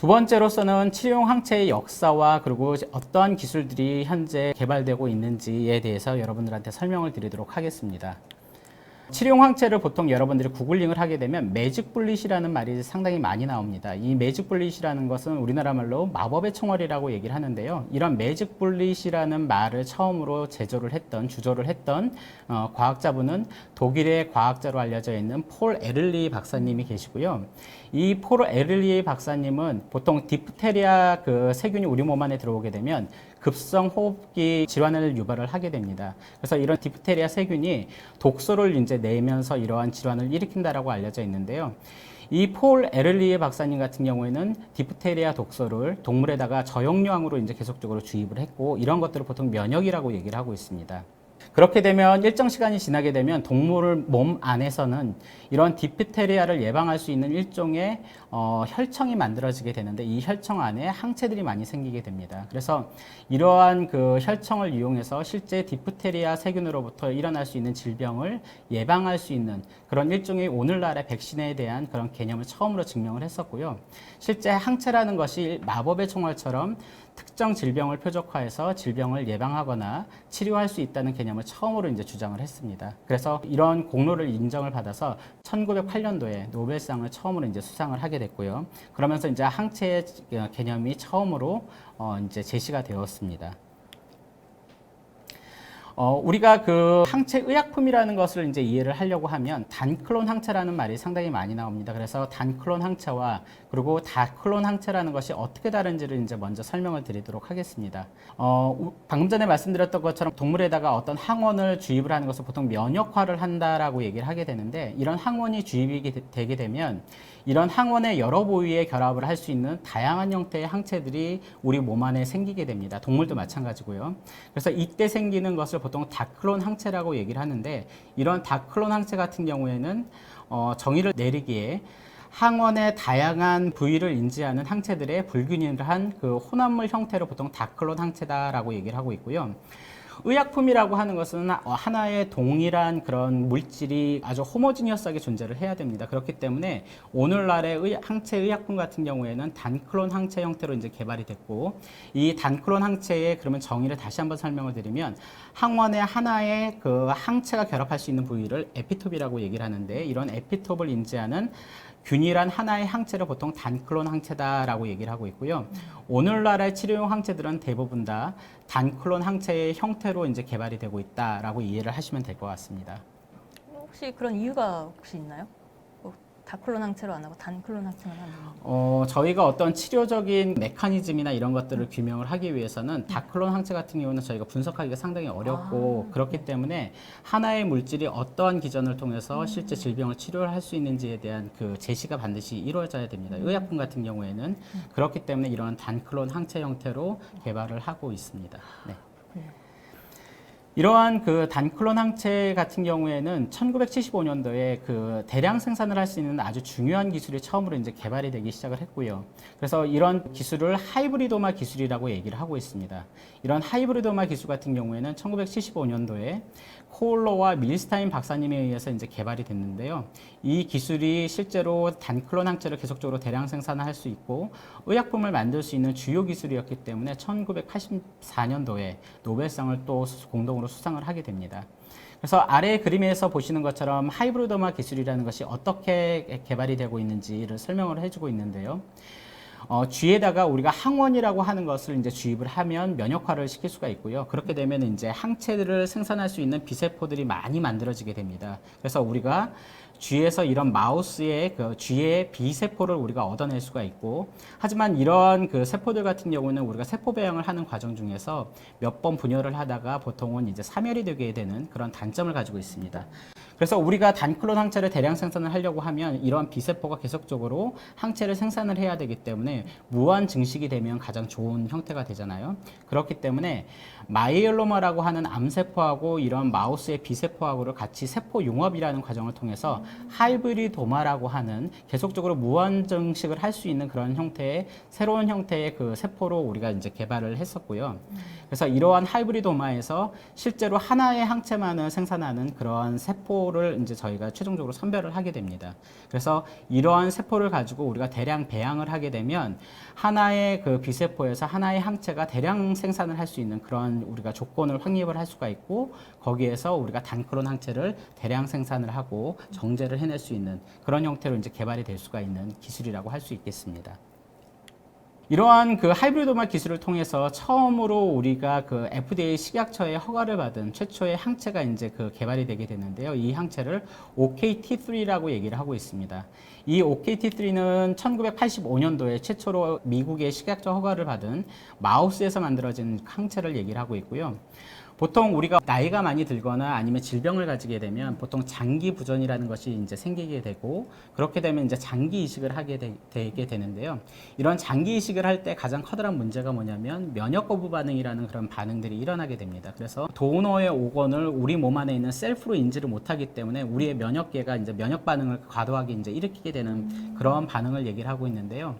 두 번째로서는 치료용 항체의 역사와 그리고 어떠한 기술들이 현재 개발되고 있는지에 대해서 여러분들한테 설명을 드리도록 하겠습니다. 치료용 항체를 보통 여러분들이 구글링을 하게 되면 매직 불릿이라는 말이 상당히 많이 나옵니다. 이 매직 불릿이라는 것은 우리나라 말로 마법의 총알이라고 얘기를 하는데요. 이런 매직 불릿이라는 말을 처음으로 주조를 했던 과학자분은 독일의 과학자로 알려져 있는 폴 에를리 박사님이 계시고요. 이 폴 에를리 박사님은 보통 디프테리아 그 세균이 우리 몸 안에 들어오게 되면 급성 호흡기 질환을 유발을 하게 됩니다. 그래서 이런 디프테리아 세균이 독소를 이제 내면서 이러한 질환을 일으킨다라고 알려져 있는데요. 이 폴 에를리에 박사님 같은 경우에는 디프테리아 독소를 동물에다가 저용량으로 이제 계속적으로 주입을 했고, 이런 것들을 보통 면역이라고 얘기를 하고 있습니다. 그렇게 되면 일정 시간이 지나게 되면 동물 몸 안에서는 이런 디프테리아를 예방할 수 있는 일종의 혈청이 만들어지게 되는데, 이 혈청 안에 항체들이 많이 생기게 됩니다. 그래서 이러한 그 혈청을 이용해서 실제 디프테리아 세균으로부터 일어날 수 있는 질병을 예방할 수 있는 그런 일종의 오늘날의 백신에 대한 그런 개념을 처음으로 증명을 했었고요. 실제 항체라는 것이 마법의 총알처럼 특정 질병을 표적화해서 질병을 예방하거나 치료할 수 있다는 개념을 처음으로 이제 주장을 했습니다. 그래서 이런 공로를 인정을 받아서 1908년도에 노벨상을 처음으로 이제 수상을 하게 됐고요. 그러면서 이제 항체의 개념이 처음으로 이제 제시가 되었습니다. 우리가 그 항체 의약품이라는 것을 이제 이해를 하려고 하면 단클론 항체라는 말이 상당히 많이 나옵니다. 그래서 단클론 항체와 그리고 다클론 항체라는 것이 어떻게 다른지를 이제 먼저 설명을 드리도록 하겠습니다. 방금 전에 말씀드렸던 것처럼 동물에다가 어떤 항원을 주입을 하는 것을 보통 면역화를 한다라고 얘기를 하게 되는데, 이런 항원이 주입이 되게 되면 이런 항원의 여러 부위에 결합을 할 수 있는 다양한 형태의 항체들이 우리 몸 안에 생기게 됩니다. 동물도 마찬가지고요. 그래서 이때 생기는 것을 보통 다클론 항체라고 얘기를 하는데, 이런 다클론 항체 같은 경우에는 정의를 내리기에 항원의 다양한 부위를 인지하는 항체들의 불균일한 그 혼합물 형태로 보통 다클론 항체다라고 얘기를 하고 있고요. 의약품이라고 하는 것은 하나의 동일한 그런 물질이 아주 호모지니어스하게 존재를 해야 됩니다. 그렇기 때문에 오늘날의 항체 의약품 같은 경우에는 단클론 항체 형태로 이제 개발이 됐고, 이 단클론 항체의 그러면 정의를 다시 한번 설명을 드리면, 항원의 하나의 그 항체가 결합할 수 있는 부위를 에피톱이라고 얘기를 하는데, 이런 에피톱을 인지하는 균일한 하나의 항체를 보통 단클론 항체다라고 얘기를 하고 있고요. 오늘날의 치료용 항체들은 대부분 다 단클론 항체의 형태로 이제 개발이 되고 있다라고 이해를 하시면 될 것 같습니다. 혹시 그런 이유가 혹시 있나요? 다클론 항체로 안 하고 단클론 항체만 하는? 저희가 어떤 치료적인 메커니즘이나 이런 것들을 규명을 하기 위해서는 다클론 항체 같은 경우는 저희가 분석하기가 상당히 어렵고, 그렇기 때문에 하나의 물질이 어떠한 기전을 통해서 실제 질병을 치료할 수 있는지에 대한 그 제시가 반드시 이루어져야 됩니다. 의약품 같은 경우에는 그렇기 때문에 이런 단클론 항체 형태로 개발을 하고 있습니다. 네. 이러한 그 단클론 항체 같은 경우에는 1975년도에 그 대량 생산을 할 수 있는 아주 중요한 기술이 처음으로 이제 개발이 되기 시작을 했고요. 그래서 이런 기술을 하이브리도마 기술이라고 얘기를 하고 있습니다. 이런 하이브리도마 기술 같은 경우에는 1975년도에 코올러와 밀스타인 박사님에 의해서 이제 개발이 됐는데요. 이 기술이 실제로 단클론 항체를 계속적으로 대량 생산할 수 있고 의약품을 만들 수 있는 주요 기술이었기 때문에 1984년도에 노벨상을 또 공동으로 수상을 하게 됩니다. 그래서 아래 그림에서 보시는 것처럼 하이브리도마 기술이라는 것이 어떻게 개발이 되고 있는지를 설명을 해주고 있는데요. 쥐에다가 우리가 항원이라고 하는 것을 이제 주입을 하면 면역화를 시킬 수가 있고요. 그렇게 되면 이제 항체들을 생산할 수 있는 비세포들이 많이 만들어지게 됩니다. 그래서 우리가 쥐에서 이런 마우스의 그 쥐의 비세포를 우리가 얻어낼 수가 있고, 하지만 이런 그 세포들 같은 경우는 우리가 세포 배양을 하는 과정 중에서 몇 번 분열을 하다가 보통은 이제 사멸이 되게 되는 그런 단점을 가지고 있습니다. 그래서 우리가 단클론 항체를 대량 생산을 하려고 하면 이러한 비세포가 계속적으로 항체를 생산을 해야 되기 때문에 무한 증식이 되면 가장 좋은 형태가 되잖아요. 그렇기 때문에 마이엘로마라고 하는 암세포하고 이런 마우스의 비세포하고를 같이 세포 융합이라는 과정을 통해서 하이브리도마라고 하는 계속적으로 무한 증식을 할 수 있는 그런 형태의 새로운 형태의 그 세포로 우리가 이제 개발을 했었고요. 그래서 이러한 하이브리도마에서 실제로 하나의 항체만을 생산하는 그러한 세포 세포를 이제 저희가 최종적으로 선별을 하게 됩니다. 그래서 이러한 세포를 가지고 우리가 대량 배양을 하게 되면 하나의 그 비세포에서 하나의 항체가 대량 생산을 할 수 있는 그런 우리가 조건을 확립을 할 수가 있고, 거기에서 우리가 단크론 항체를 대량 생산을 하고 정제를 해낼 수 있는 그런 형태로 이제 개발이 될 수가 있는 기술이라고 할 수 있겠습니다. 이러한 그 하이브리도마 기술을 통해서 처음으로 우리가 그 FDA 식약처의 허가를 받은 최초의 항체가 이제 그 개발이 되게 되는데요. 이 항체를 OKT3라고 얘기를 하고 있습니다. 이 OKT3는 1985년도에 최초로 미국의 식약처 허가를 받은 마우스에서 만들어진 항체를 얘기를 하고 있고요. 보통 우리가 나이가 많이 들거나 아니면 질병을 가지게 되면 보통 장기 부전이라는 것이 이제 생기게 되고, 그렇게 되면 이제 장기 이식을 하게 되게 되는데요. 이런 장기 이식을 할 때 가장 커다란 문제가 뭐냐면 면역 거부 반응이라는 그런 반응들이 일어나게 됩니다. 그래서 도너의 오건을 우리 몸 안에 있는 셀프로 인지를 못하기 때문에 우리의 면역계가 이제 면역 반응을 과도하게 이제 일으키게 되는 그런 반응을 얘기를 하고 있는데요.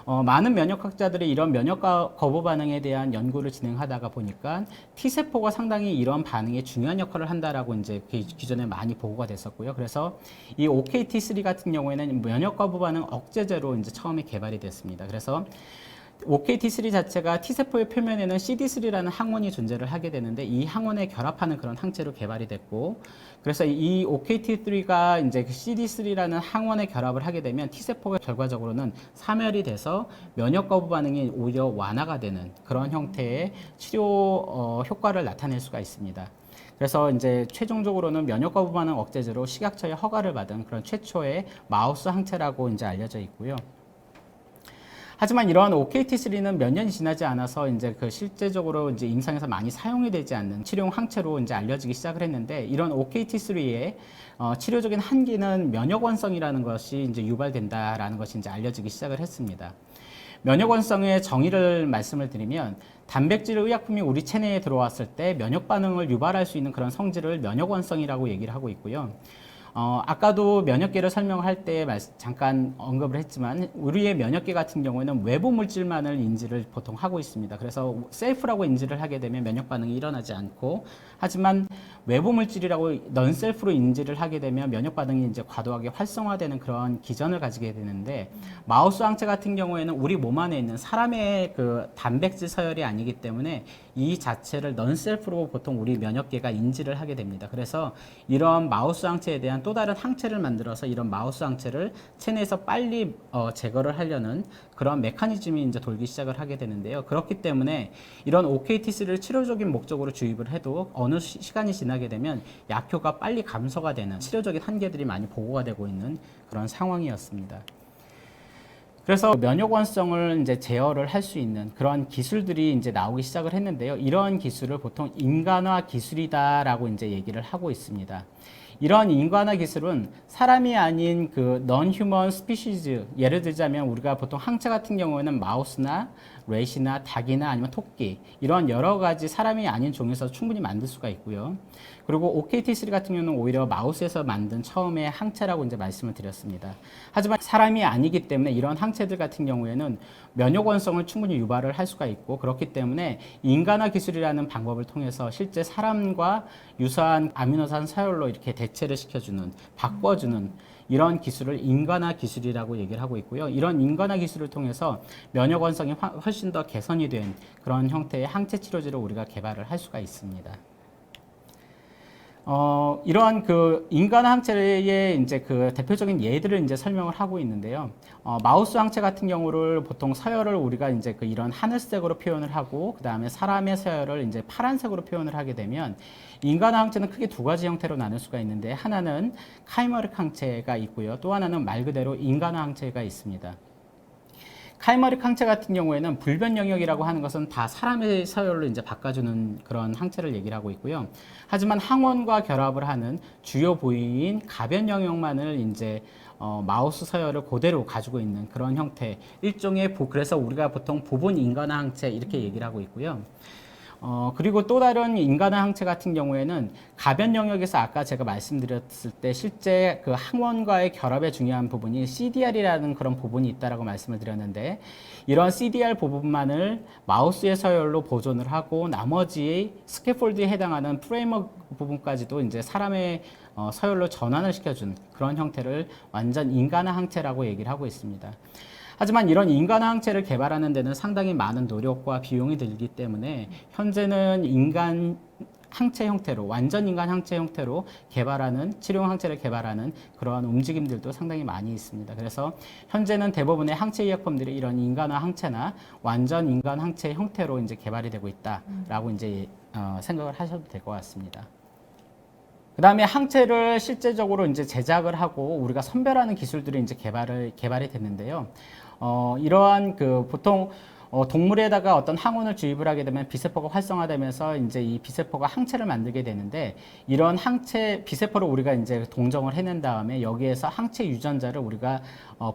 많은 면역학자들이 이런 면역 거부 반응에 대한 연구를 진행하다가 보니까 T세포가 상당히 이런 반응에 중요한 역할을 한다라고 이제 기존에 많이 보고가 됐었고요. 그래서 이 OKT3 같은 경우에는 면역 거부 반응 억제제로 이제 처음에 개발이 됐습니다. 그래서 OKT3 자체가 T세포의 표면에는 CD3라는 항원이 존재를 하게 되는데, 이 항원에 결합하는 그런 항체로 개발이 됐고, 그래서 이 OKT3가 이제 CD3라는 항원에 결합을 하게 되면 T세포가 결과적으로는 사멸이 돼서 면역 거부 반응이 오히려 완화가 되는 그런 형태의 치료 효과를 나타낼 수가 있습니다. 그래서 이제 최종적으로는 면역 거부 반응 억제제로 식약처의 허가를 받은 그런 최초의 마우스 항체라고 이제 알려져 있고요. 하지만 이러한 OKT3는 몇 년이 지나지 않아서 이제 그 실제적으로 이제 임상에서 많이 사용이 되지 않는 치료용 항체로 이제 알려지기 시작을 했는데, 이런 OKT3의 치료적인 한계는 면역원성이라는 것이 이제 유발된다라는 것이 이제 알려지기 시작을 했습니다. 면역원성의 정의를 말씀을 드리면, 단백질 의약품이 우리 체내에 들어왔을 때 면역 반응을 유발할 수 있는 그런 성질을 면역원성이라고 얘기를 하고 있고요. 아까도 면역계를 설명할 때 잠깐 언급을 했지만, 우리의 면역계 같은 경우에는 외부 물질만을 인지를 보통 하고 있습니다. 그래서 셀프라고 인지를 하게 되면 면역 반응이 일어나지 않고, 하지만 외부 물질이라고 넌셀프로 인지를 하게 되면 면역 반응이 이제 과도하게 활성화되는 그런 기전을 가지게 되는데, 마우스 항체 같은 경우에는 우리 몸 안에 있는 사람의 그 단백질 서열이 아니기 때문에 이 자체를 넌셀프로 보통 우리 면역계가 인지를 하게 됩니다. 그래서 이런 마우스 항체에 대한 또 다른 항체를 만들어서 이런 마우스 항체를 체내에서 빨리 제거를 하려는 그런 메커니즘이 이제 돌기 시작을 하게 되는데요. 그렇기 때문에 이런 OKT3를 치료적인 목적으로 주입을 해도 어느 시간이 지나게 되면 약효가 빨리 감소가 되는 치료적인 한계들이 많이 보고가 되고 있는 그런 상황이었습니다. 그래서 면역원성을 이제 제어를 할 수 있는 그런 기술들이 이제 나오기 시작을 했는데요. 이런 기술을 보통 인간화 기술이다라고 이제 얘기를 하고 있습니다. 이런 인간화 기술은 사람이 아닌 그 non-human species, 예를 들자면 우리가 보통 항체 같은 경우에는 마우스나 렛이나 닭이나 아니면 토끼, 이런 여러 가지 사람이 아닌 종에서 충분히 만들 수가 있고요. 그리고 OKT3 같은 경우는 오히려 마우스에서 만든 처음의 항체라고 이제 말씀을 드렸습니다. 하지만 사람이 아니기 때문에 이런 항체들 같은 경우에는 면역 원성을 충분히 유발을 할 수가 있고, 그렇기 때문에 인간화 기술이라는 방법을 통해서 실제 사람과 유사한 아미노산 서열로 이렇게 대체를 시켜주는, 바꿔주는 이런 기술을 인간화 기술이라고 얘기를 하고 있고요. 이런 인간화 기술을 통해서 면역 원성이 훨씬 더 개선이 된 그런 형태의 항체 치료제를 우리가 개발을 할 수가 있습니다. 이러한 그 인간 항체의 이제 그 대표적인 예들을 이제 설명을 하고 있는데요. 마우스 항체 같은 경우를 보통 서열을 우리가 이제 그 이런 하늘색으로 표현을 하고, 그 다음에 사람의 서열을 이제 파란색으로 표현을 하게 되면, 인간 항체는 크게 두 가지 형태로 나눌 수가 있는데, 하나는 카이머릭 항체가 있고요. 또 하나는 말 그대로 인간 항체가 있습니다. 카이머릭 항체 같은 경우에는 불변 영역이라고 하는 것은 다 사람의 서열로 이제 바꿔주는 그런 항체를 얘기를 하고 있고요. 하지만 항원과 결합을 하는 주요 부위인 가변 영역만을 이제 마우스 서열을 그대로 가지고 있는 그런 형태, 일종의 그래서 우리가 보통 부분 인간화 항체 이렇게 얘기를 하고 있고요. 그리고 또 다른 인간의 항체 같은 경우에는 가변 영역에서 아까 제가 말씀드렸을 때 실제 그 항원과의 결합에 중요한 부분이 CDR이라는 그런 부분이 있다라고 말씀을 드렸는데, 이런 CDR 부분만을 마우스의 서열로 보존을 하고 나머지 스캐폴드에 해당하는 프레임워크 부분까지도 이제 사람의 서열로 전환을 시켜준 그런 형태를 완전 인간의 항체라고 얘기를 하고 있습니다. 하지만 이런 인간 항체를 개발하는 데는 상당히 많은 노력과 비용이 들기 때문에 현재는 인간 항체 형태로, 완전 인간 항체 형태로 개발하는, 치료용 항체를 개발하는 그러한 움직임들도 상당히 많이 있습니다. 그래서 현재는 대부분의 항체 의약품들이 이런 인간화 항체나 완전 인간 항체 형태로 이제 개발이 되고 있다라고 이제 생각을 하셔도 될 것 같습니다. 그 다음에 항체를 실제적으로 이제 제작을 하고 우리가 선별하는 기술들이 이제 개발이 됐는데요. 이러한 그 보통 동물에다가 어떤 항원을 주입을 하게 되면 비세포가 활성화되면서 이제 이 비세포가 항체를 만들게 되는데, 이런 항체 비세포를 우리가 이제 동정을 해낸 다음에 여기에서 항체 유전자를 우리가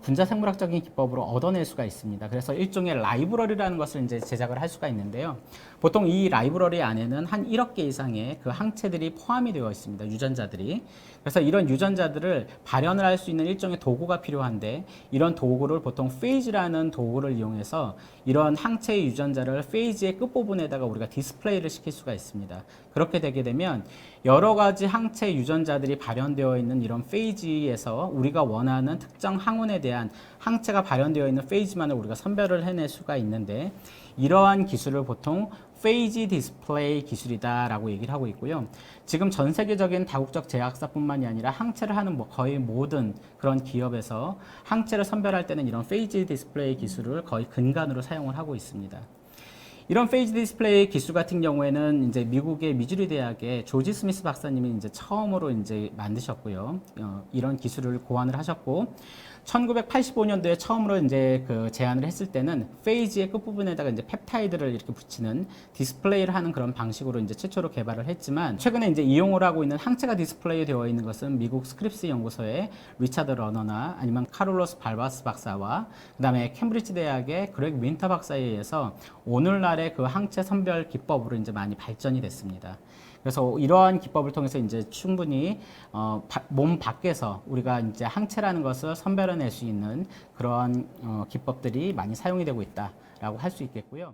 분자 생물학적인 기법으로 얻어낼 수가 있습니다. 그래서 일종의 라이브러리라는 것을 이제 제작을 할 수가 있는데요. 보통 이 라이브러리 안에는 한 1억 개 이상의 그 항체들이 포함이 되어 있습니다. 유전자들이. 그래서 이런 유전자들을 발현을 할 수 있는 일종의 도구가 필요한데, 이런 도구를 보통 페이지라는 도구를 이용해서 이런 항체의 유전자를 페이지의 끝부분에다가 우리가 디스플레이를 시킬 수가 있습니다. 그렇게 되게 되면 여러 가지 항체 유전자들이 발현되어 있는 이런 페이지에서 우리가 원하는 특정 항원에 대한 항체가 발현되어 있는 페이지만을 우리가 선별을 해낼 수가 있는데, 이러한 기술을 보통 페이지 디스플레이 기술이다라고 얘기를 하고 있고요. 지금 전 세계적인 다국적 제약사뿐만이 아니라 항체를 하는 거의 모든 그런 기업에서 항체를 선별할 때는 이런 페이지 디스플레이 기술을 거의 근간으로 사용을 하고 있습니다. 이런 페이지 디스플레이 기술 같은 경우에는 이제 미국의 미주리 대학의 조지 스미스 박사님이 이제 처음으로 이제 만드셨고요. 이런 기술을 고안을 하셨고, 1985년도에 처음으로 이제 그 제안을 했을 때는 페이지의 끝부분에다가 이제 펩타이드를 이렇게 붙이는 디스플레이를 하는 그런 방식으로 이제 최초로 개발을 했지만, 최근에 이제 이용을 하고 있는 항체가 디스플레이 되어 있는 것은 미국 스크립스 연구소의 리차드 러너나 아니면 카를로스 발바스 박사와 그다음에 캠브리지 대학의 그렉 윈터 박사에 의해서 오늘날의 그 항체 선별 기법으로 이제 많이 발전이 됐습니다. 그래서 이러한 기법을 통해서 이제 충분히 몸 밖에서 우리가 이제 항체라는 것을 선별해낼 수 있는 그런 기법들이 많이 사용이 되고 있다라고 할 수 있겠고요.